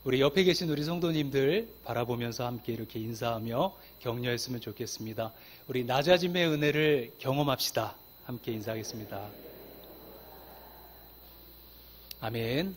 우리 옆에 계신 우리 성도님들 바라보면서 함께 이렇게 인사하며 격려했으면 좋겠습니다. 우리 낮아짐의 은혜를 경험합시다. 함께 인사하겠습니다. 아멘.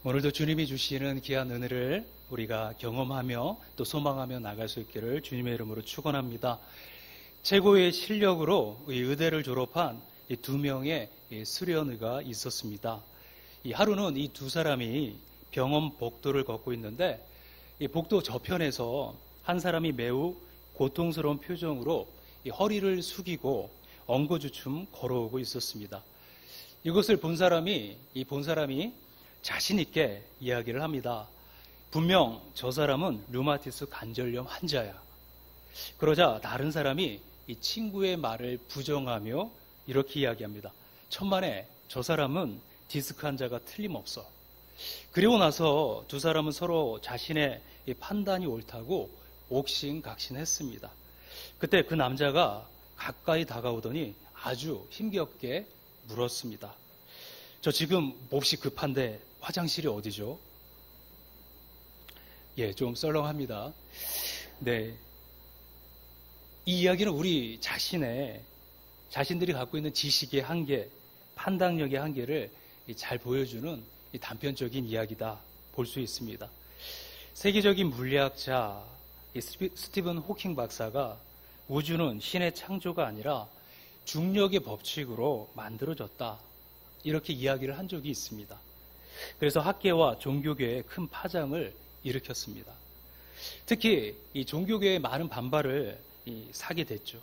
오늘도 주님이 주시는 귀한 은혜를 우리가 경험하며 또 소망하며 나갈 수 있기를 주님의 이름으로 축원합니다. 최고의 실력으로 이 의대를 졸업한 이 두 명의 수련의가 있었습니다. 이 하루는 이 두 사람이 병원 복도를 걷고 있는데 이 복도 저편에서 한 사람이 매우 고통스러운 표정으로 이 허리를 숙이고 엉거주춤 걸어오고 있었습니다. 이것을 본 사람이 자신 있게 이야기를 합니다. 분명 저 사람은 류마티스 관절염 환자야. 그러자 다른 사람이 이 친구의 말을 부정하며 이렇게 이야기합니다. 천만에 저 사람은 디스크 환자가 틀림없어. 그리고 나서 두 사람은 서로 자신의 판단이 옳다고 옥신각신했습니다. 그때 그 남자가 가까이 다가오더니 아주 힘겹게 물었습니다. 저 지금 몹시 급한데 화장실이 어디죠? 예, 좀 썰렁합니다. 네. 이 이야기는 우리 자신들이 갖고 있는 지식의 한계, 판단력의 한계를 잘 보여주는 이 단편적인 이야기다 볼 수 있습니다. 세계적인 물리학자 스티븐 호킹 박사가 우주는 신의 창조가 아니라 중력의 법칙으로 만들어졌다. 이렇게 이야기를 한 적이 있습니다. 그래서 학계와 종교계에 큰 파장을 일으켰습니다. 특히 이 종교계의 많은 반발을 사게 됐죠.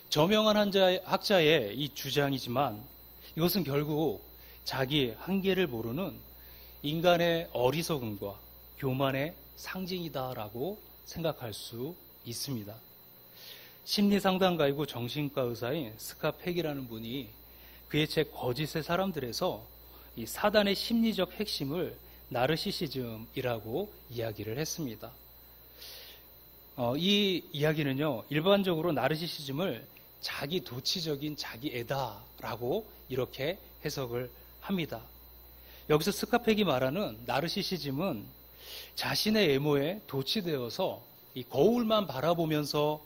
저명한 학자의 이 주장이지만 이것은 결국 자기 한계를 모르는 인간의 어리석음과 교만의 상징이다라고 생각할 수 있습니다. 심리상담가이고 정신과 의사인 스카 팩이라는 분이 그의 책 거짓의 사람들에서 이 사단의 심리적 핵심을 나르시시즘이라고 이야기를 했습니다. 이 이야기는요, 일반적으로 나르시시즘을 자기 도치적인 자기 애다라고 이렇게 해석을 합니다. 여기서 스카펙이 말하는 나르시시즘은 자신의 외모에 도취되어서 이 거울만 바라보면서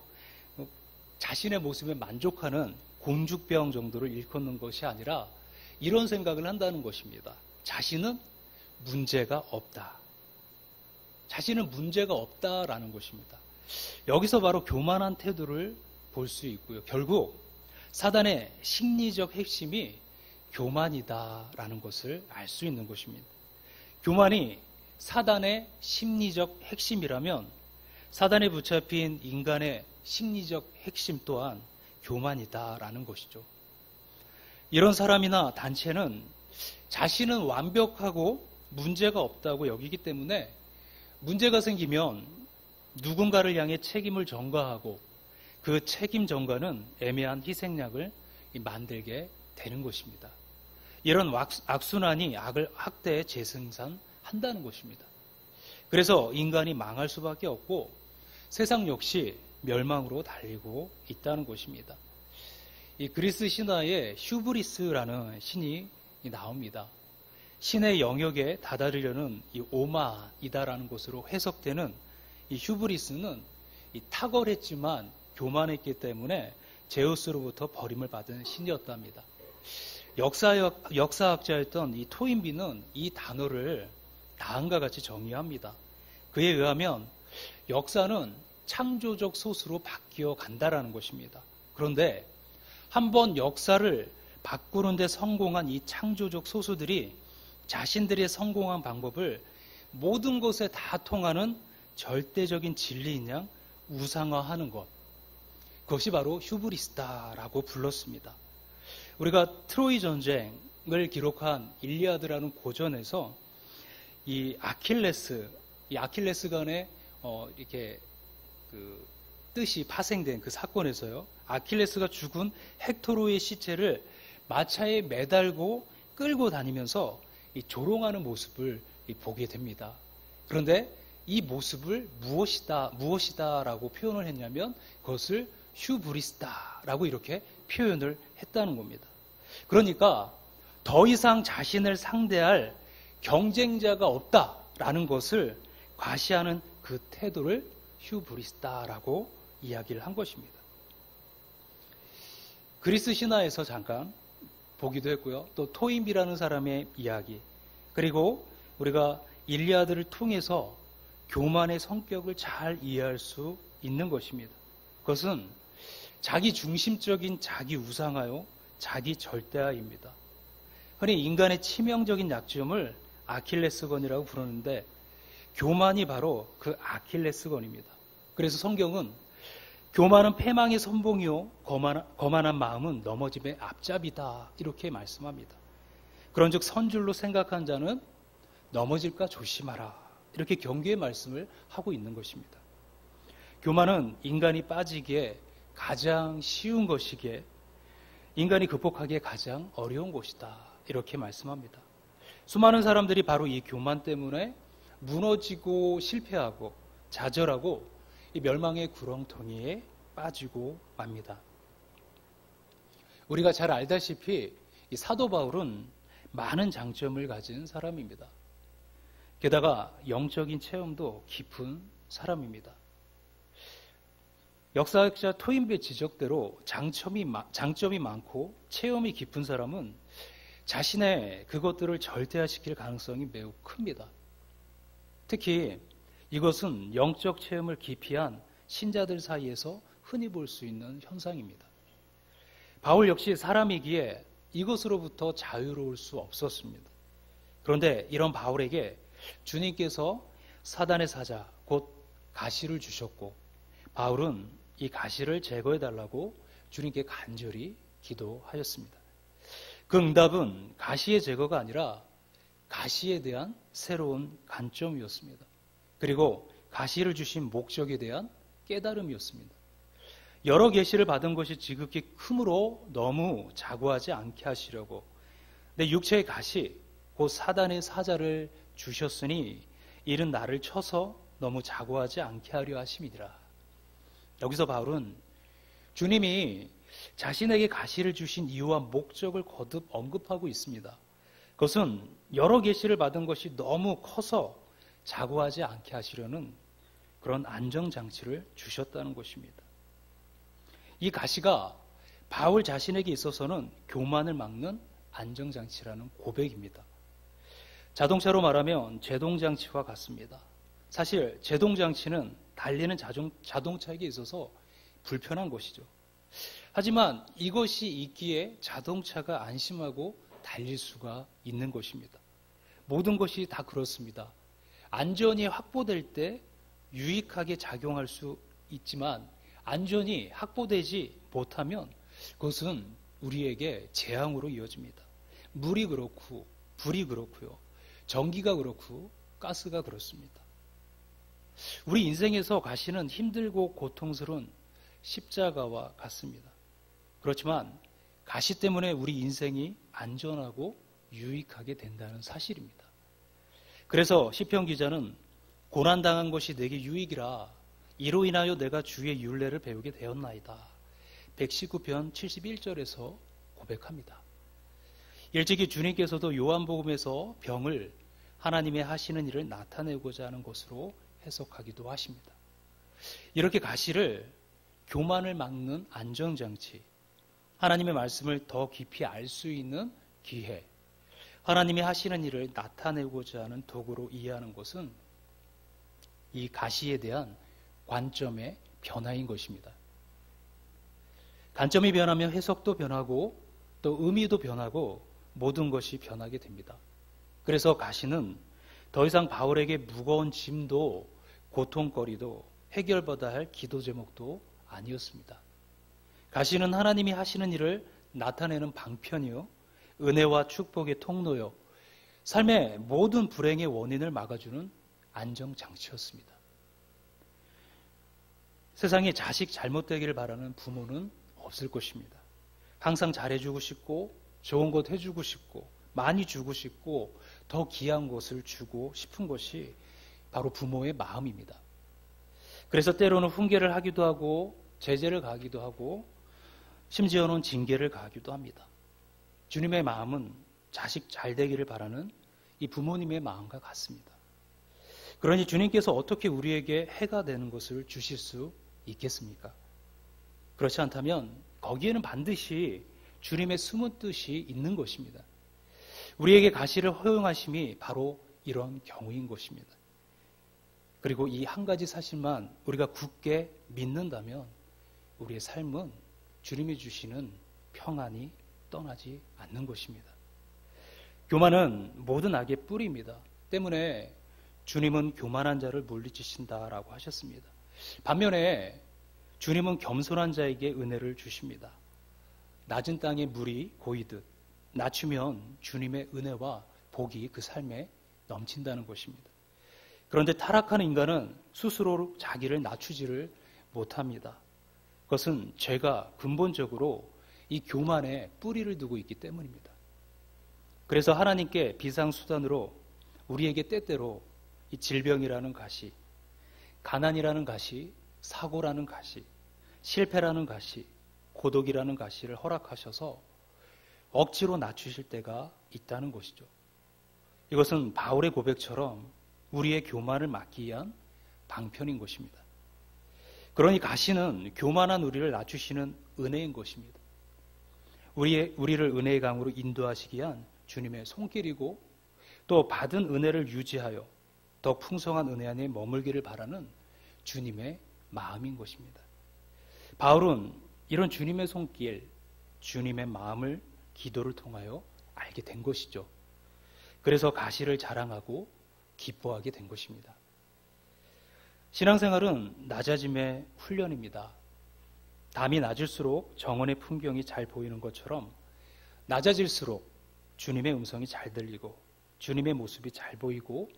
자신의 모습에 만족하는 공주병 정도를 일컫는 것이 아니라 이런 생각을 한다는 것입니다. 자신은 문제가 없다. 자신은 문제가 없다라는 것입니다. 여기서 바로 교만한 태도를 볼 수 있고요. 결국 사단의 심리적 핵심이 교만이다라는 것을 알 수 있는 것입니다. 교만이 사단의 심리적 핵심이라면 사단에 붙잡힌 인간의 심리적 핵심 또한 교만이다라는 것이죠. 이런 사람이나 단체는 자신은 완벽하고 문제가 없다고 여기기 때문에 문제가 생기면 누군가를 향해 책임을 전가하고 그 책임 전가는 애매한 희생양을 만들게 되는 것입니다. 이런 악순환이 악을 학대에 재생산한다는 것입니다. 그래서 인간이 망할 수밖에 없고 세상 역시 멸망으로 달리고 있다는 것입니다. 이 그리스 신화에 휴브리스라는 신이 나옵니다. 신의 영역에 다다르려는 이 오마이다라는 것으로 해석되는 이 휴브리스는 이 탁월했지만 교만했기 때문에 제우스로부터 버림을 받은 신이었답니다. 역사학자였던 이 토인비는 이 단어를 다음과 같이 정의합니다. 그에 의하면 역사는 창조적 소수로 바뀌어 간다라는 것입니다. 그런데 한번 역사를 바꾸는 데 성공한 이 창조적 소수들이 자신들의 성공한 방법을 모든 것에 다 통하는 절대적인 진리인 양 우상화하는 것. 그것이 바로 휴브리스다라고 불렀습니다. 우리가 트로이 전쟁을 기록한 일리아드라는 고전에서 이 아킬레스건의 이렇게 그 뜻이 파생된 그 사건에서요. 아킬레스가 죽은 헥토로의 시체를 마차에 매달고 끌고 다니면서 이 조롱하는 모습을 보게 됩니다. 그런데 이 모습을 무엇이다라고 표현을 했냐면 그것을 휴브리스다라고 이렇게 표현을 했다는 겁니다. 그러니까 더 이상 자신을 상대할 경쟁자가 없다. 라는 것을 과시하는 그 태도를 휴브리스다라고 이야기를 한 것입니다. 그리스 신화에서 잠깐 보기도 했고요. 또 토임비라는 사람의 이야기, 그리고 우리가 일리아드를 통해서 교만의 성격을 잘 이해할 수 있는 것입니다. 그것은 자기 중심적인 자기 우상화요, 자기 절대화입니다. 흔히 인간의 치명적인 약점을 아킬레스건이라고 부르는데 교만이 바로 그 아킬레스건입니다. 그래서 성경은 교만은 패망의 선봉이요 거만한 마음은 넘어짐의 앞잡이다 이렇게 말씀합니다. 그런즉 선줄로 생각한 자는 넘어질까 조심하라 이렇게 경계의 말씀을 하고 있는 것입니다. 교만은 인간이 빠지기에 가장 쉬운 것이기에 인간이 극복하기에 가장 어려운 것이다 이렇게 말씀합니다. 수많은 사람들이 바로 이 교만 때문에 무너지고 실패하고 좌절하고 이 멸망의 구렁텅이에 빠지고 맙니다. 우리가 잘 알다시피 이 사도 바울은 많은 장점을 가진 사람입니다. 게다가 영적인 체험도 깊은 사람입니다. 역사학자 토인비의 지적대로 장점이 많고 체험이 깊은 사람은 자신의 그것들을 절대화시킬 가능성이 매우 큽니다. 특히 이것은 영적 체험을 기피한 신자들 사이에서 흔히 볼 수 있는 현상입니다. 바울 역시 사람이기에 이것으로부터 자유로울 수 없었습니다. 그런데 이런 바울에게 주님께서 사단의 사자, 곧 가시를 주셨고 바울은 이 가시를 제거해달라고 주님께 간절히 기도하였습니다. 그 응답은 가시의 제거가 아니라 가시에 대한 새로운 관점이었습니다. 그리고 가시를 주신 목적에 대한 깨달음이었습니다. 여러 계시를 받은 것이 지극히 크므로 너무 자고하지 않게 하시려고 내 육체의 가시, 곧 사단의 사자를 주셨으니 이는 나를 쳐서 너무 자고하지 않게 하려 하심이니라. 여기서 바울은 주님이 자신에게 가시를 주신 이유와 목적을 거듭 언급하고 있습니다. 그것은 여러 계시를 받은 것이 너무 커서 자고하지 않게 하시려는 그런 안정장치를 주셨다는 것입니다. 이 가시가 바울 자신에게 있어서는 교만을 막는 안정장치라는 고백입니다. 자동차로 말하면 제동장치와 같습니다. 사실 제동장치는 달리는 자동차에게 있어서 불편한 것이죠. 하지만 이것이 있기에 자동차가 안심하고 달릴 수가 있는 것입니다. 모든 것이 다 그렇습니다. 안전이 확보될 때 유익하게 작용할 수 있지만 안전이 확보되지 못하면 그것은 우리에게 재앙으로 이어집니다. 물이 그렇고 불이 그렇고요. 전기가 그렇고 가스가 그렇습니다. 우리 인생에서 가시는 힘들고 고통스러운 십자가와 같습니다. 그렇지만 가시 때문에 우리 인생이 안전하고 유익하게 된다는 사실입니다. 그래서 시편 기자는 고난당한 것이 내게 유익이라 이로 인하여 내가 주의 율례를 배우게 되었나이다. 119편 71절에서 고백합니다. 일찍이 주님께서도 요한복음에서 병을 하나님의 하시는 일을 나타내고자 하는 것으로 해석하기도 하십니다. 이렇게 가시를 교만을 막는 안정장치, 하나님의 말씀을 더 깊이 알 수 있는 기회, 하나님이 하시는 일을 나타내고자 하는 도구로 이해하는 것은 이 가시에 대한 관점의 변화인 것입니다. 관점이 변하면 해석도 변하고 또 의미도 변하고 모든 것이 변하게 됩니다. 그래서 가시는 더 이상 바울에게 무거운 짐도 고통거리도 해결받아야 할 기도 제목도 아니었습니다. 가시는 하나님이 하시는 일을 나타내는 방편이요, 은혜와 축복의 통로요, 삶의 모든 불행의 원인을 막아주는 안정장치였습니다. 세상에 자식 잘못되기를 바라는 부모는 없을 것입니다. 항상 잘해주고 싶고 좋은 것 해주고 싶고 많이 주고 싶고 더 귀한 것을 주고 싶은 것이 바로 부모의 마음입니다. 그래서 때로는 훈계를 하기도 하고 제재를 가하기도 하고 심지어는 징계를 가하기도 합니다. 주님의 마음은 자식 잘 되기를 바라는 이 부모님의 마음과 같습니다. 그러니 주님께서 어떻게 우리에게 해가 되는 것을 주실 수 있겠습니까? 그렇지 않다면 거기에는 반드시 주님의 숨은 뜻이 있는 것입니다. 우리에게 가시를 허용하심이 바로 이런 경우인 것입니다. 그리고 이 한 가지 사실만 우리가 굳게 믿는다면 우리의 삶은 주님이 주시는 평안이 떠나지 않는 것입니다. 교만은 모든 악의 뿌리입니다. 때문에 주님은 교만한 자를 물리치신다라고 하셨습니다. 반면에 주님은 겸손한 자에게 은혜를 주십니다. 낮은 땅에 물이 고이듯 낮추면 주님의 은혜와 복이 그 삶에 넘친다는 것입니다. 그런데 타락한 인간은 스스로 자기를 낮추지를 못합니다. 그것은 죄가 근본적으로 이 교만에 뿌리를 두고 있기 때문입니다. 그래서 하나님께 비상수단으로 우리에게 때때로 이 질병이라는 가시, 가난이라는 가시, 사고라는 가시, 실패라는 가시, 고독이라는 가시를 허락하셔서 억지로 낮추실 때가 있다는 것이죠. 이것은 바울의 고백처럼 우리의 교만을 막기 위한 방편인 것입니다. 그러니 가시는 교만한 우리를 낮추시는 은혜인 것입니다. 우리를 은혜의 강으로 인도하시기 위한 주님의 손길이고 또 받은 은혜를 유지하여 더 풍성한 은혜 안에 머물기를 바라는 주님의 마음인 것입니다. 바울은 이런 주님의 손길, 주님의 마음을 기도를 통하여 알게 된 것이죠. 그래서 가시를 자랑하고 기뻐하게 된 것입니다. 신앙생활은 낮아짐의 훈련입니다. 담이 낮을수록 정원의 풍경이 잘 보이는 것처럼 낮아질수록 주님의 음성이 잘 들리고 주님의 모습이 잘 보이고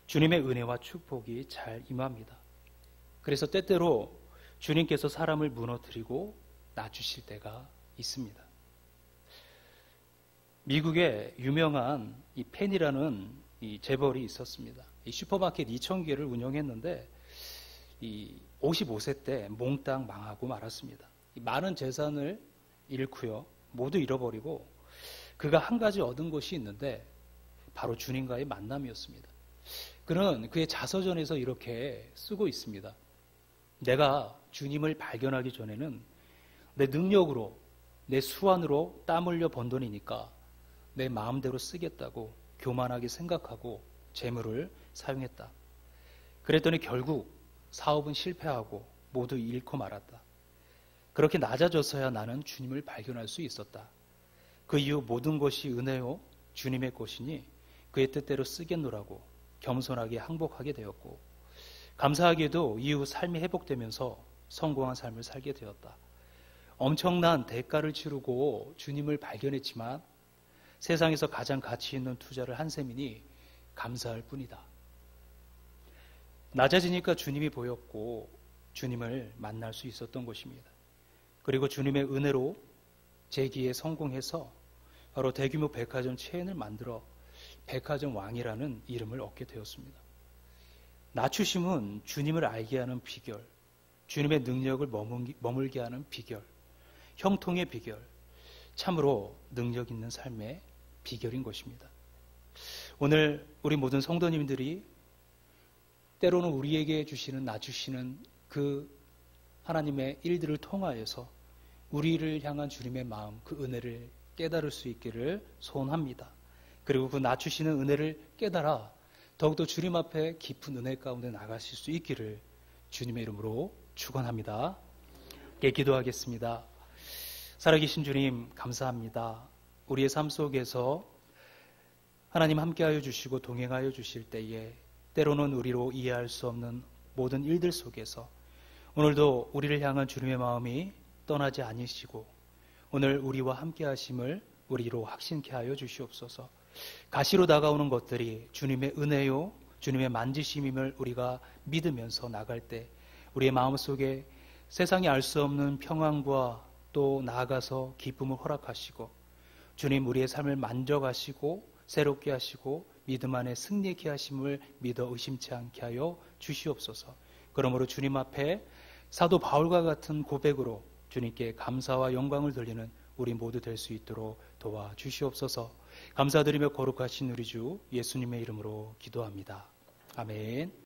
주님의 은혜와 축복이 잘 임합니다. 그래서 때때로 주님께서 사람을 무너뜨리고 낮추실 때가 있습니다. 미국에 유명한 이 펜이라는 이 재벌이 있었습니다. 이 슈퍼마켓 2,000개를 운영했는데 이 55세 때 몽땅 망하고 말았습니다. 많은 재산을 잃고요. 모두 잃어버리고 그가 한 가지 얻은 것이 있는데 바로 주님과의 만남이었습니다. 그는 그의 자서전에서 이렇게 쓰고 있습니다. 내가 주님을 발견하기 전에는 내 능력으로 내 수완으로 땀 흘려 번 돈이니까 내 마음대로 쓰겠다고 교만하게 생각하고 재물을 사용했다. 그랬더니 결국 사업은 실패하고 모두 잃고 말았다. 그렇게 낮아져서야 나는 주님을 발견할 수 있었다. 그 이후 모든 것이 은혜요 주님의 것이니 그의 뜻대로 쓰겠노라고 겸손하게 항복하게 되었고 감사하게도 이후 삶이 회복되면서 성공한 삶을 살게 되었다. 엄청난 대가를 치르고 주님을 발견했지만 세상에서 가장 가치 있는 투자를 한 셈이니 감사할 뿐이다. 낮아지니까 주님이 보였고 주님을 만날 수 있었던 것입니다. 그리고 주님의 은혜로 재기에 성공해서 바로 대규모 백화점 체인을 만들어 백화점 왕이라는 이름을 얻게 되었습니다. 낮추심은 주님을 알게 하는 비결, 주님의 능력을 머물게 하는 비결, 형통의 비결, 참으로 능력 있는 삶의 비결인 것입니다. 오늘 우리 모든 성도님들이 때로는 우리에게 주시는 낮추시는 그 하나님의 일들을 통하여서 우리를 향한 주님의 마음, 그 은혜를 깨달을 수 있기를 소원합니다. 그리고 그 낮추시는 은혜를 깨달아 더욱더 주님 앞에 깊은 은혜 가운데 나가실 수 있기를 주님의 이름으로 축원합니다. 기도하겠습니다. 살아계신 주님 감사합니다. 우리의 삶 속에서 하나님 함께하여 주시고 동행하여 주실 때에 때로는 우리로 이해할 수 없는 모든 일들 속에서 오늘도 우리를 향한 주님의 마음이 떠나지 아니시고 오늘 우리와 함께하심을 우리로 확신케 하여 주시옵소서. 가시로 다가오는 것들이 주님의 은혜요 주님의 만지심임을 우리가 믿으면서 나갈 때 우리의 마음속에 세상이 알 수 없는 평안과 또 나아가서 기쁨을 허락하시고 주님 우리의 삶을 만져가시고 새롭게 하시고 믿음 안에 승리케 하심을 믿어 의심치 않게 하여 주시옵소서. 그러므로 주님 앞에 사도 바울과 같은 고백으로 주님께 감사와 영광을 돌리는 우리 모두 될 수 있도록 도와주시옵소서. 감사드리며 거룩하신 우리 주 예수님의 이름으로 기도합니다. 아멘.